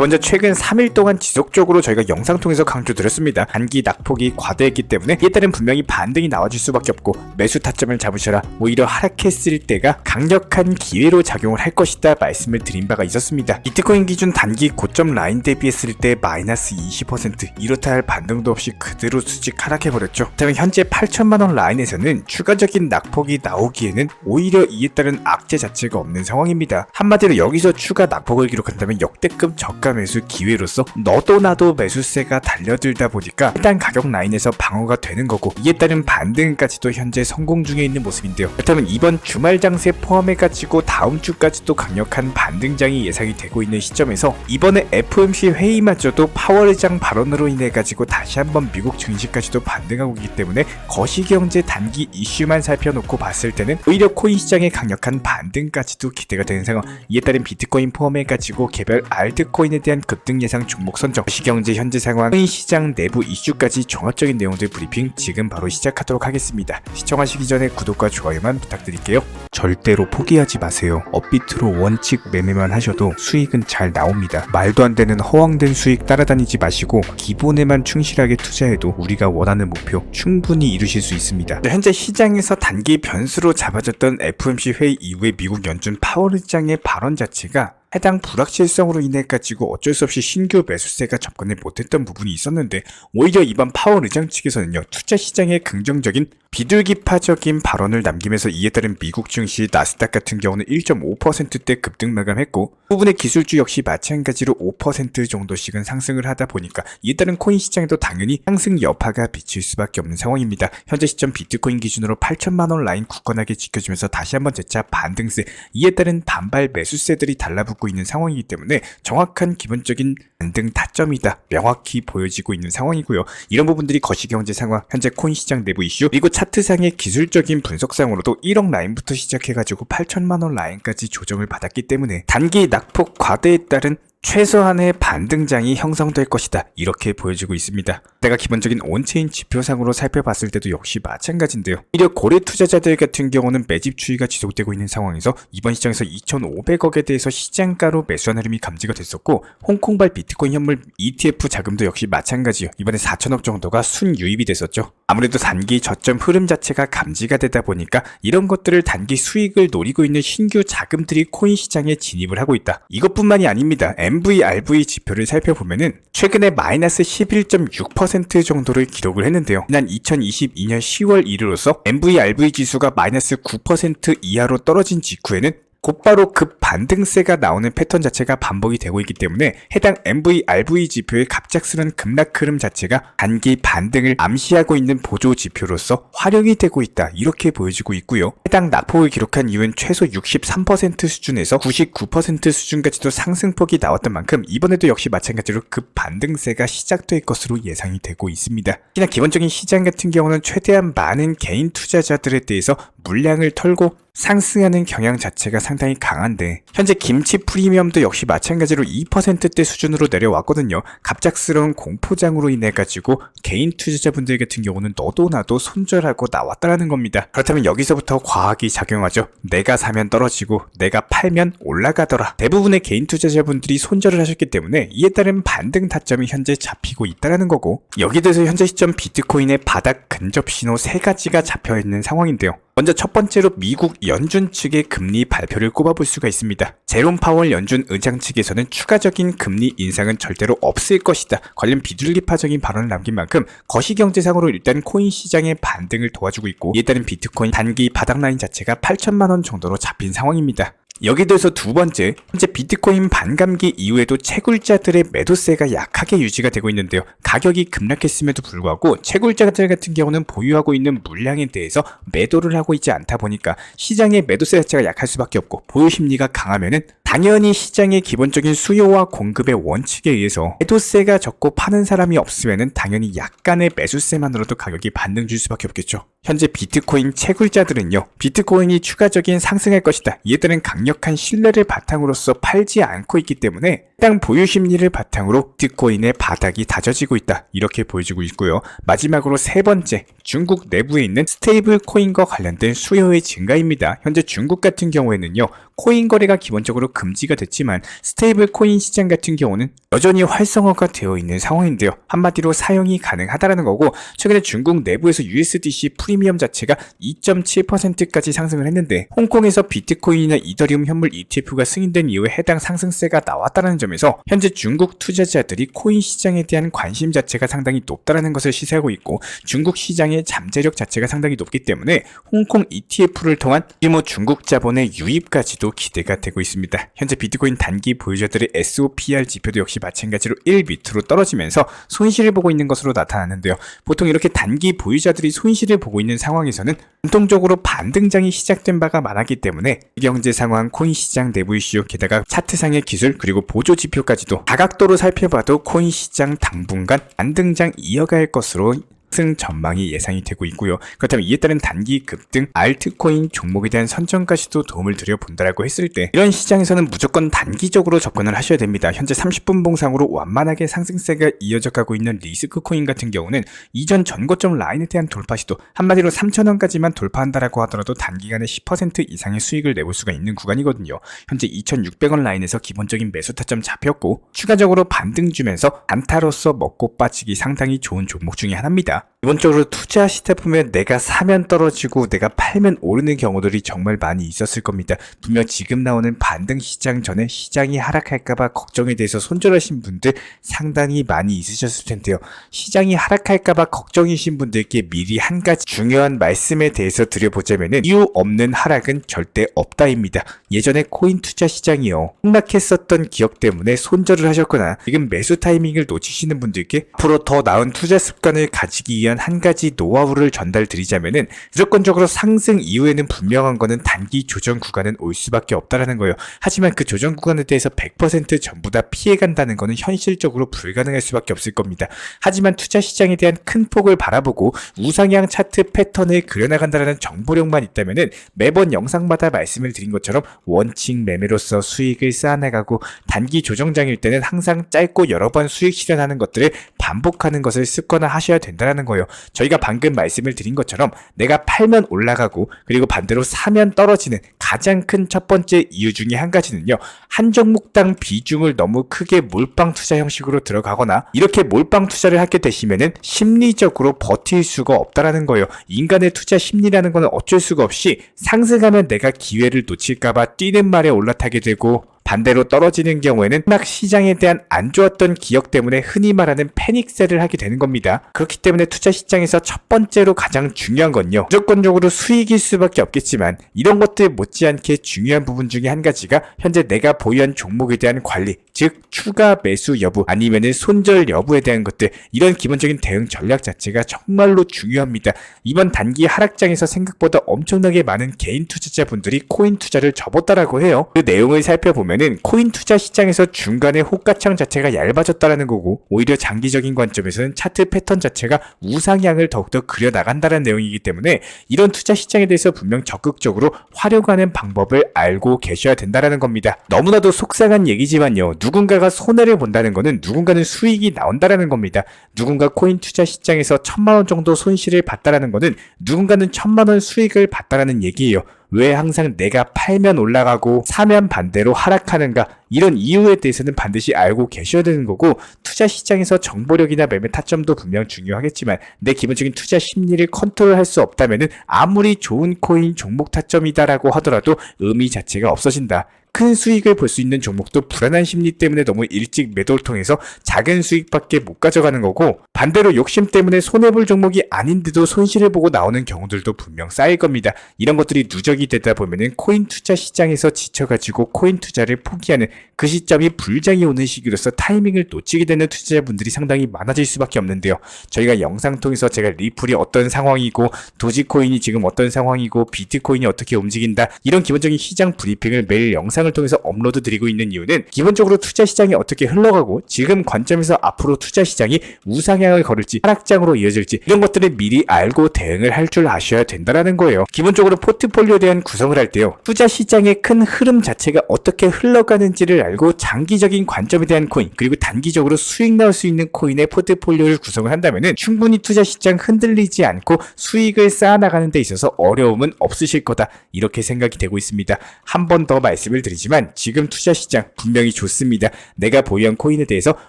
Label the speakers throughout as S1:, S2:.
S1: 먼저 최근 3일 동안 지속적으로 저희가 영상 통해서 강조드렸습니다. 단기 낙폭이 과다했기 때문에 이에 따른 분명히 반등이 나와줄 수밖에 없고 매수 타점을 잡으셔라, 오히려 하락했을 때가 강력한 기회로 작용을 할 것이다 말씀을 드린 바가 있었습니다. 비트코인 기준 단기 고점 라인 대비했을 때 마이너스 20%, 이렇다 할 반등도 없이 그대로 수직 하락해버렸죠. 그렇다면 현재 8천만원 라인에서는 추가적인 낙폭이 나오기에는 오히려 이에 따른 악재 자체가 없는 상황입니다. 한마디로 여기서 추가 낙폭을 기록한다면 역대급 저가 매수 기회로서 너도 나도 매수세가 달려들다 보니까 일단 가격 라인에서 방어가 되는 거고, 이에 따른 반등까지도 현재 성공 중에 있는 모습인데요. 그렇다면 이번 주말 장세 포함해가지고 다음 주까지도 강력한 반등장이 예상이 되고 있는 시점에서 이번에 FOMC 회의마저도 파월 의장 발언으로 인해가지고 다시 한번 미국 증시까지도 반등하고 있기 때문에 거시경제 단기 이슈만 살펴놓고 봤을 때는 오히려 코인 시장의 강력한 반등까지도 기대가 되는 상황. 이에 따른 비트코인 포함해가지고 개별 알트코인에 대한 급등 예상 종목 선정, 거시경제 현재 상황, 코인 시장 내부 이슈까지 종합적인 내용들 브리핑 지금 바로 시작하도록 하겠습니다. 시청하시기 전에 구독과 좋아요만 부탁드릴게요. 절대로 포기하지 마세요. 업비트로 원칙 매매만 하셔도 수익은 잘 나옵니다. 말도 안 되는 허황된 수익 따라다니지 마시고 기본에만 충실하게 투자해도 우리가 원하는 목표 충분히 이루실 수 있습니다. 현재 시장에서 단기 변수로 잡아졌던 FOMC 회의 이후에 미국 연준 파월 의장의 발언 자체가 해당 불확실성으로 인해 가지고 어쩔 수 없이 신규 매수세가 접근을 못했던 부분이 있었는데, 오히려 이번 파월 의장 측에서는요, 투자 시장에 긍정적인 비둘기파적인 발언을 남기면서 이에 따른 미국 증시 나스닥 같은 경우는 1.5%대 급등 마감했고, 부분의 기술주 역시 마찬가지로 5% 정도씩은 상승을 하다 보니까 이에 따른 코인 시장에도 당연히 상승 여파가 비칠 수밖에 없는 상황입니다. 현재 시점 비트코인 기준으로 8천만원 라인 굳건하게 지켜주면서 다시 한번 재차 반등세, 이에 따른 반발 매수세들이 달라붙고 있는 상황이기 때문에 정확한 기본적인 반등 타점이다 명확히 보여지고 있는 상황이고요. 이런 부분들이 거시경제 상황, 현재 코인 시장 내부 이슈, 그리고 차트상의 기술적인 분석상으로도 1억 라인부터 시작해가지고 8천만원 라인까지 조정을 받았기 때문에 단기 낙폭 과대에 따른 최소한의 반등장이 형성될 것이다, 이렇게 보여지고 있습니다. 내가 기본적인 온체인 지표상으로 살펴봤을 때도 역시 마찬가지인데요. 오히려 고래 투자자들 같은 경우는 매집 추이가 지속되고 있는 상황에서 이번 시장에서 2,500억에 대해서 시장가로 매수한 흐름이 감지가 됐었고, 홍콩발 비트코인 현물 ETF 자금도 역시 마찬가지요. 이번에 4천억 정도가 순유입이 됐었죠. 아무래도 단기 저점 흐름 자체가 감지가 되다 보니까 이런 것들을 단기 수익을 노리고 있는 신규 자금들이 코인 시장에 진입을 하고 있다. 이것뿐만이 아닙니다. MVRV 지표를 살펴보면은 최근에 마이너스 11.6% 정도를 기록을 했는데요. 지난 2022년 10월 이르로서 MVRV 지수가 마이너스 9% 이하로 떨어진 직후에는 곧바로 급 반등세가 나오는 패턴 자체가 반복이 되고 있기 때문에 해당 MVRV 지표의 갑작스런 급락 흐름 자체가 단기 반등을 암시하고 있는 보조 지표로서 활용이 되고 있다, 이렇게 보여지고 있고요. 해당 낙폭을 기록한 이유는 최소 63% 수준에서 99% 수준까지도 상승폭이 나왔던 만큼 이번에도 역시 마찬가지로 급 반등세가 시작될 것으로 예상이 되고 있습니다. 특히나 기본적인 시장 같은 경우는 최대한 많은 개인 투자자들에 대해서 물량을 털고 상승하는 경향 자체가 상당히 강한데, 현재 김치 프리미엄도 역시 마찬가지로 2%대 수준으로 내려왔거든요. 갑작스러운 공포장으로 인해 가지고 개인 투자자분들 같은 경우는 너도 나도 손절하고 나왔다라는 겁니다. 그렇다면 여기서부터 과학이 작용하죠. 내가 사면 떨어지고 내가 팔면 올라가더라. 대부분의 개인 투자자분들이 손절을 하셨기 때문에 이에 따른 반등 타점이 현재 잡히고 있다라는 거고, 여기에 대해서 현재 시점 비트코인의 바닥 근접 신호 3가지가 잡혀 있는 상황인데요. 먼저 첫 번째로 미국 연준 측의 금리 발표를 꼽아볼 수가 있습니다. 제롬 파월 연준 의장 측에서는 추가적인 금리 인상은 절대로 없을 것이다, 관련 비둘기파적인 발언을 남긴 만큼 거시경제상으로 일단 코인 시장의 반등을 도와주고 있고, 이에 따른 비트코인 단기 바닥 라인 자체가 8천만원 정도로 잡힌 상황입니다. 여기에 대해서 두 번째, 현재 비트코인 반감기 이후에도 채굴자들의 매도세가 약하게 유지가 되고 있는데요. 가격이 급락했음에도 불구하고 채굴자들 같은 경우는 보유하고 있는 물량에 대해서 매도를 하고 있지 않다 보니까 시장의 매도세 자체가 약할 수밖에 없고, 보유 심리가 강하면은 당연히 시장의 기본적인 수요와 공급의 원칙에 의해서 매도세가 적고 파는 사람이 없으면은 당연히 약간의 매수세만으로도 가격이 반등 줄 수밖에 없겠죠. 현재 비트코인 채굴자들은요, 비트코인이 추가적인 상승할 것이다, 이에 따른 강력한 신뢰를 바탕으로서 팔지 않고 있기 때문에 해당 보유 심리를 바탕으로 비트코인의 바닥이 다져지고 있다, 이렇게 보여지고 있고요. 마지막으로 세 번째, 중국 내부에 있는 스테이블 코인과 관련된 수요의 증가입니다. 현재 중국 같은 경우에는요, 코인 거래가 기본적으로 금지가 됐지만 스테이블 코인 시장 같은 경우는 여전히 활성화가 되어 있는 상황인데요. 한마디로 사용이 가능하다라는 거고, 최근에 중국 내부에서 USDC 프리미엄 자체가 2.7%까지 상승을 했는데, 홍콩에서 비트코인이나 이더리움 현물 ETF가 승인된 이후에 해당 상승세가 나왔다는 점에서 현재 중국 투자자들이 코인 시장에 대한 관심 자체가 상당히 높다는 것을 시사하고 있고, 중국 시장의 잠재력 자체가 상당히 높기 때문에 홍콩 ETF를 통한 규모 중국 자본의 유입까지도 기대가 되고 있습니다. 현재 비트코인 단기 보유자들의 SOPR 지표도 역시 마찬가지로 1 밑으로 떨어지면서 손실을 보고 있는 것으로 나타나는데요. 보통 이렇게 단기 보유자들이 손실을 보고 있는 상황에서는 전통적으로 반등장이 시작된 바가 많았기 때문에 경제 상황, 코인 시장 내부 이슈, 게다가 차트상의 기술, 그리고 보조 지표까지도 다각도로 살펴봐도 코인 시장 당분간 반등장 이어갈 것으로 상승 전망이 예상이 되고 있고요. 그렇다면 이에 따른 단기 급등, 알트코인 종목에 대한 선정까지도 도움을 드려본다라고 했을 때 이런 시장에서는 무조건 단기적으로 접근을 하셔야 됩니다. 현재 30분 봉상으로 완만하게 상승세가 이어져 가고 있는 리스크 코인 같은 경우는 이전 전고점 라인에 대한 돌파 시도, 한마디로 3,000원까지만 돌파한다라고 하더라도 단기간에 10% 이상의 수익을 내볼 수가 있는 구간이거든요. 현재 2,600원 라인에서 기본적인 매수 타점 잡혔고, 추가적으로 반등 주면서 단타로서 먹고 빠지기 상당히 좋은 종목 중에 하나입니다. 기본적으로 투자하시다 보면 내가 사면 떨어지고 내가 팔면 오르는 경우들이 정말 많이 있었을 겁니다. 분명 지금 나오는 반등 시장 전에 시장이 하락할까봐 걱정에 대해서 손절하신 분들 상당히 많이 있으셨을 텐데요. 시장이 하락할까봐 걱정이신 분들께 미리 한 가지 중요한 말씀에 대해서 드려보자면은 이유 없는 하락은 절대 없다입니다. 예전에 코인 투자 시장이요, 폭락했었던 기억 때문에 손절을 하셨거나 지금 매수 타이밍을 놓치시는 분들께 앞으로 더 나은 투자 습관을 가지기 위한 한 가지 노하우를 전달드리자면은 무조건적으로 상승 이후에는 분명한 거는 단기 조정 구간은 올 수밖에 없다라는 거예요. 하지만 그 조정 구간에 대해서 100% 전부 다 피해간다는 거는 현실적으로 불가능할 수밖에 없을 겁니다. 하지만 투자 시장에 대한 큰 폭을 바라보고 우상향 차트 패턴을 그려나간다는 정보력만 있다면은 매번 영상마다 말씀을 드린 것처럼 원칙 매매로서 수익을 쌓아나가고, 단기 조정장일 때는 항상 짧고 여러 번 수익 실현하는 것들을 반복하는 것을 습관화 하셔야 된다는 거예요. 저희가 방금 말씀을 드린 것처럼 내가 팔면 올라가고, 그리고 반대로 사면 떨어지는 가장 큰 첫 번째 이유 중에 한 가지는요, 한 종목당 비중을 너무 크게 몰빵 투자 형식으로 들어가거나, 이렇게 몰빵 투자를 하게 되시면은 심리적으로 버틸 수가 없다라는 거예요. 인간의 투자 심리라는 거는 어쩔 수가 없이 상승하면 내가 기회를 놓칠까봐 뛰는 말에 올라타게 되고, 반대로 떨어지는 경우에는 막 시장에 대한 안 좋았던 기억 때문에 흔히 말하는 패닉셀을 하게 되는 겁니다. 그렇기 때문에 투자 시장에서 첫 번째로 가장 중요한 건요, 무조건적으로 수익일 수밖에 없겠지만 이런 것들 못지않게 중요한 부분 중에 한 가지가 현재 내가 보유한 종목에 대한 관리, 즉 추가 매수 여부 아니면은 손절 여부에 대한 것들, 이런 기본적인 대응 전략 자체가 정말로 중요합니다. 이번 단기 하락장에서 생각보다 엄청나게 많은 개인 투자자분들이 코인 투자를 접었다라고 해요. 그 내용을 살펴보면 코인 투자 시장에서 중간에 호가창 자체가 얇아졌다라는 거고, 오히려 장기적인 관점에서는 차트 패턴 자체가 우상향을 더욱더 그려나간다는 내용이기 때문에 이런 투자 시장에 대해서 분명 적극적으로 활용하는 방법을 알고 계셔야 된다는 겁니다. 너무나도 속상한 얘기지만요, 누군가가 손해를 본다는 거는 누군가는 수익이 나온다는 겁니다. 누군가 코인 투자 시장에서 1,000만원 정도 손실을 봤다는 거는 누군가는 1,000만원 수익을 봤다는 얘기예요. 왜 항상 내가 팔면 올라가고 사면 반대로 하락하는가, 이런 이유에 대해서는 반드시 알고 계셔야 되는 거고, 투자 시장에서 정보력이나 매매 타점도 분명 중요하겠지만 내 기본적인 투자 심리를 컨트롤할 수 없다면은 아무리 좋은 코인 종목 타점이다라고 하더라도 의미 자체가 없어진다. 큰 수익을 볼 수 있는 종목도 불안한 심리 때문에 너무 일찍 매도를 통해서 작은 수익밖에 못 가져가는 거고, 반대로 욕심 때문에 손해볼 종목이 아닌데도 손실을 보고 나오는 경우들도 분명 쌓일 겁니다. 이런 것들이 누적이 되다 보면은 코인 투자 시장에서 지쳐가지고 코인 투자를 포기하는 그 시점이 불장이 오는 시기로서 타이밍을 놓치게 되는 투자자분들이 상당히 많아질 수밖에 없는데요. 저희가 영상 통해서 제가 리플이 어떤 상황이고, 도지코인이 지금 어떤 상황이고, 비트코인이 어떻게 움직인다, 이런 기본적인 시장 브리핑을 매일 영상을 통해서 업로드 드리고 있는 이유는 기본적으로 투자 시장이 어떻게 흘러가고 지금 관점에서 앞으로 투자 시장이 우상향을 걸을지 하락장으로 이어질지 이런 것들을 미리 알고 대응을 할 줄 아셔야 된다는 거예요. 기본적으로 포트폴리오에 대한 구성을 할 때요, 투자 시장의 큰 흐름 자체가 어떻게 흘러가는지를 알고 장기적인 관점에 대한 코인, 그리고 단기적으로 수익 나올 수 있는 코인의 포트폴리오를 구성을 한다면 충분히 투자 시장 흔들리지 않고 수익을 쌓아나가는 데 있어서 어려움은 없으실 거다, 이렇게 생각이 되고 있습니다. 한 번 더 말씀을 드리지만 지금 투자 시장 분명히 좋습니다. 내가 보유한 코인에 대해서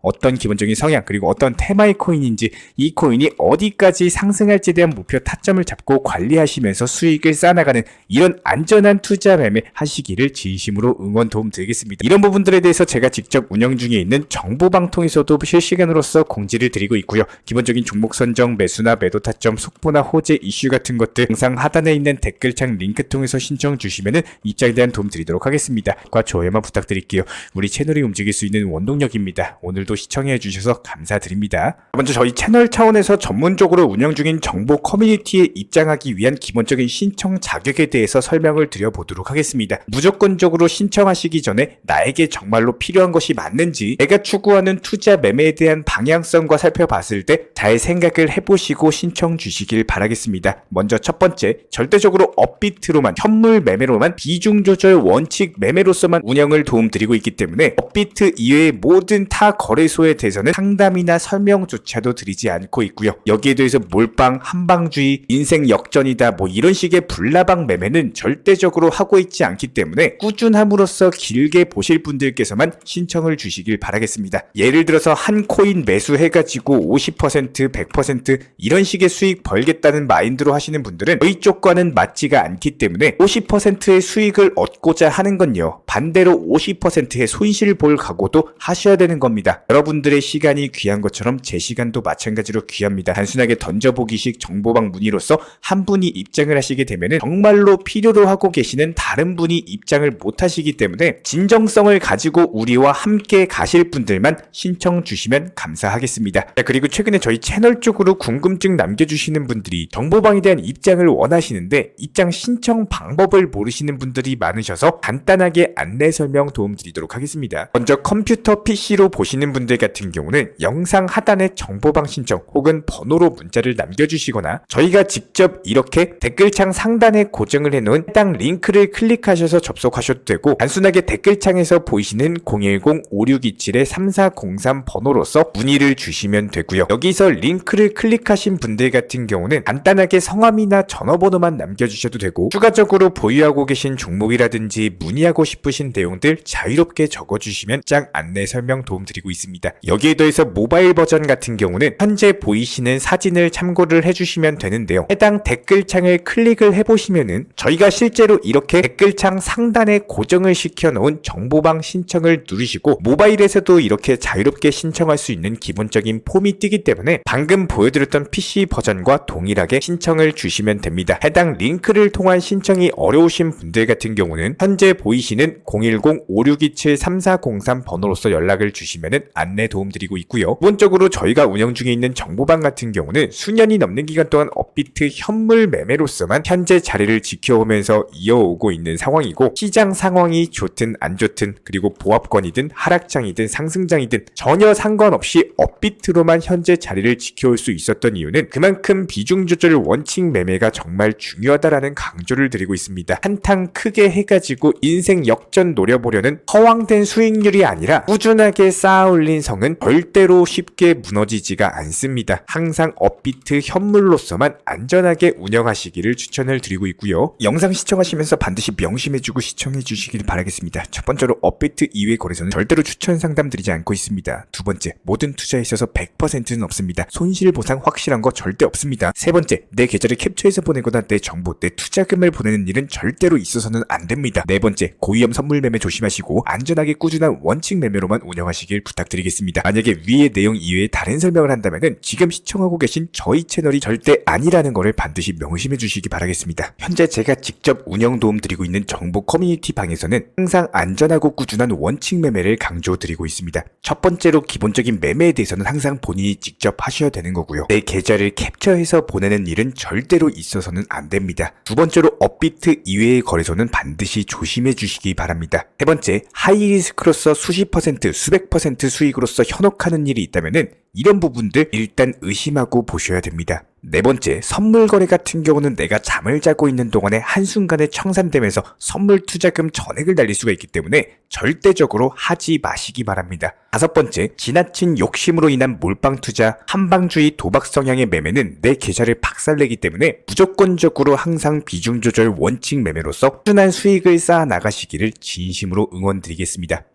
S1: 어떤 기본적인 성향 그리고 어떤 테마의 코인인지, 이 코인이 어디까지 상승할지에 대한 목표 타점을 잡고 관리하시면서 수익을 쌓아나가는 이런 안전한 투자 매매 하시기를 진심으로 응원 도움 드리겠습니다. 이런 부분들에 대해서 제가 직접 운영 중에 있는 정보방 통해서도 실시간으로서 공지를 드리고 있고요. 기본적인 종목 선정, 매수나 매도 타점, 속보나 호재 이슈 같은 것들 영상 하단에 있는 댓글창 링크 통해서 신청 주시면은 입장에 대한 도움 드리도록 하겠습니다. 과 좋아요만 부탁드릴게요. 우리 채널이 움직일 수 있는 원동력입니다. 오늘도 시청해 주셔서 감사드립니다. 먼저 저희 채널 차원에서 전문적으로 운영 중인 정보 커뮤니티에 입장하기 위한 기본적인 신청 자격에 대해서 설명을 드려보도록 하겠습니다. 무조건적으로 신청하시기 전에 나에게 정말로 필요한 것이 맞는지, 내가 추구하는 투자 매매에 대한 방향성과 살펴봤을 때 잘 생각을 해보시고 신청 주시길 바라겠습니다. 먼저 첫 번째, 절대적으로 업비트로만, 현물 매매로만, 비중 조절 원칙 매매로서만 운영을 도움드리고 있기 때문에 업비트 이외의 모든 타 거래소에 대해서는 상담이나 설명조차도 드리지 않고 있고요. 여기에 대해서 몰빵, 한방주의, 인생 역전이다 뭐 이런 식의 불나방 매매는 절대적으로 하고 있지 않기 때문에 꾸준함으로써 길게 보실 분들께서만 신청을 주시길 바라겠습니다. 예를 들어서 한 코인 매수해가지고 50%, 100% 이런 식의 수익 벌겠다는 마인드로 하시는 분들은 저희 쪽과는 맞지가 않기 때문에 50%의 수익을 얻고자 하는 건요, 반대로 50%의 손실 볼 각오도 하셔야 되는 겁니다. 여러분들의 시간이 귀한 것처럼 제 시간도 마찬가지로 귀합니다. 단순하게 던져보기식 정보방 문의로서 한 분이 입장을 하시게 되면 정말로 필요로 하고 계시는 다른 분이 입장을 못 하시기 때문에 진정성을 가지고 우리와 함께 가실 분들만 신청 주시면 감사하겠습니다. 자, 그리고 최근에 저희 채널 쪽으로 궁금증 남겨주시는 분들이 정보방에 대한 입장을 원하시는데 입장 신청 방법을 모르시는 분들이 많으셔서 간단하게 안내 설명 도움드리도록 하겠습니다. 먼저 컴퓨터 PC로 보시는 분들 같은 경우는 영상 하단에 정보방 신청 혹은 번호로 문자를 남겨주시거나 저희가 직접 이렇게 댓글창 상단에 고정을 해놓은 해당 링크를 클릭하셔서 접속하셔도 되고, 단순하게 댓글창에서 보이시는 010-5627-3403 번호로서 문의를 주시면 되고요. 여기서 링크를 클릭하신 분들 같은 경우는 간단하게 성함이나 전화번호만 남겨주셔도 되고, 추가적으로 보유하고 계신 종목이라든지 문의하고 싶으신 내용들 자유롭게 적어주시면 짱 안내 설명 도움드리고 있습니다. 여기에 더해서 모바일 버전 같은 경우는 현재 보이시는 사진을 참고를 해주시면 되는데요. 해당 댓글창을 클릭을 해보시면은 저희가 실제로 이렇게 댓글창 상단에 고정을 시켜놓은 정보방 신청을 누르시고 모바일에서도 이렇게 자유롭게 신청할 수 있는 기본적인 폼이 뜨기 때문에 방금 보여드렸던 PC 버전과 동일하게 신청을 주시면 됩니다. 해당 링크를 통한 신청이 어려우신 분들 같은 경우는 현재 보이시는 010-5627-3403 번호로서 연락을 주시면 안내 도움드리고 있고요. 기본적으로 저희가 운영 중에 있는 정보방 같은 경우는 수년이 넘는 기간 동안 업비트 현물 매매로서만 현재 자리를 지켜오면서 이어오고 있는 상황이고, 시장 상황이 좋든 안 좋든 그리고 보합권이든 하락장이든 상승장이든 전혀 상관없이 업비트로만 현재 자리를 지켜올 수 있었던 이유는 그만큼 비중 조절 원칙 매매가 정말 중요하다라는 강조를 드리고 있습니다. 한탕 크게 해가지고 인생 역전 노려보려는 허황된 수익률이 아니라 꾸준하게 쌓아올린 성은 절대로 쉽게 무너지지가 않습니다. 항상 업비트 현물로서만 안전하게 운영하시기를 추천을 드리고 있고요. 영상 시청하시면서 반드시 명심해주고 시청해 주시길 바라겠습니다. 첫 번째로 업비트 이외의 거래소는 절대로 추천 상담 드리지 않고 있습니다. 두 번째, 모든 투자에 있어서 100%는 없습니다. 손실 보상 확실한 거 절대 없습니다. 세 번째, 내 계좌를 캡처해서 보내거나 내 정보, 내 투자금을 보내는 일은 절대로 있어서는 안 됩니다. 네 번째, 고위험 선물 매매 조심하시고 안전하게 꾸준한 원칙 매매로만 운영하시길 부탁드리겠습니다. 만약에 위의 내용 이외에 다른 설명을 한다면 지금 시청하고 계신 저희 채널이 절대 아니라는 것을 반드시 명심해 주시기 바라겠습니다. 현재 제가 직접 운영 도움 드리고 있는 정보 커뮤니티 방에서는 항상 안전하고 꾸준한 원칙 매매를 강조드리고 있습니다. 첫 번째로 기본적인 매매에 대해서는 항상 본인이 직접 하셔야 되는 거고요. 내 계좌를 캡처해서 보내는 일은 절대로 있어서는 안 됩니다. 두 번째로 업비트 이외의 거래소는 반드시 조심해 주시기 바랍니다. 세 번째, 하이리스크로서 수십 퍼센트, 수백 퍼센트 수익으로서 현혹하는 일이 있다면은 이런 부분들 일단 의심하고 보셔야 됩니다. 네 번째, 선물 거래 같은 경우는 내가 잠을 자고 있는 동안에 한순간에 청산되면서 선물 투자금 전액을 날릴 수가 있기 때문에 절대적으로 하지 마시기 바랍니다. 다섯 번째, 지나친 욕심으로 인한 몰빵 투자, 한방주의 도박 성향의 매매는 내 계좌를 박살내기 때문에 무조건적으로 항상 비중 조절 원칙 매매로서 꾸준한 수익을 쌓아 나가시기를 진심으로 응원드리겠습니다.